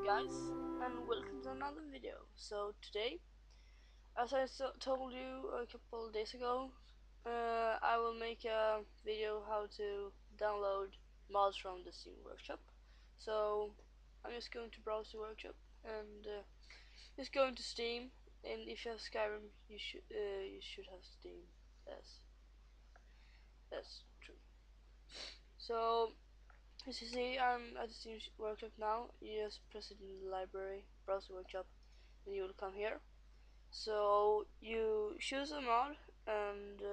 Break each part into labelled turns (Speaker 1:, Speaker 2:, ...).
Speaker 1: guys, and welcome to another video. So today, as I told you a couple of days ago, I will make a video how to download mods from the Steam Workshop. So I'm just going to browse the workshop and just going to Steam. And if you have Skyrim, you should have Steam. That's true. So as you see, I'm at the Steam Workshop now. You just press it in the library, browse the workshop, and you will come here. So you choose a mod, and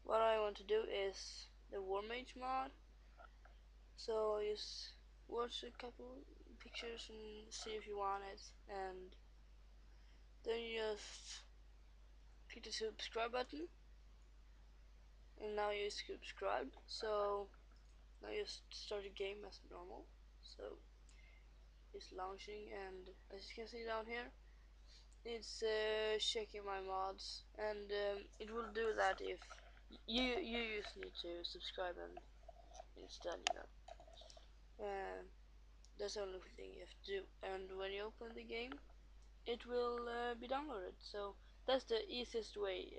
Speaker 1: what I want to do is the War Mage mod. So just watch a couple pictures and see if you want it, and then you just click the subscribe button, and now you subscribed. So now you just start the game as normal. So it's launching, and as you can see down here, it's checking my mods, and it will do that if you just need to subscribe and install, that's the only thing you have to do. And when you open the game, it will be downloaded. So that's the easiest way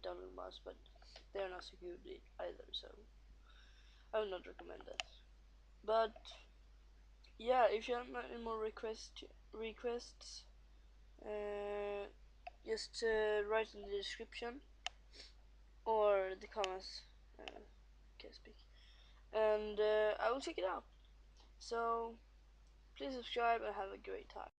Speaker 1: download mods, but they're not so good either, so I would not recommend that. But yeah, if you have any more requests, uh, just write in the description or the comments. Can't speak. And I will check it out. So please subscribe and have a great time.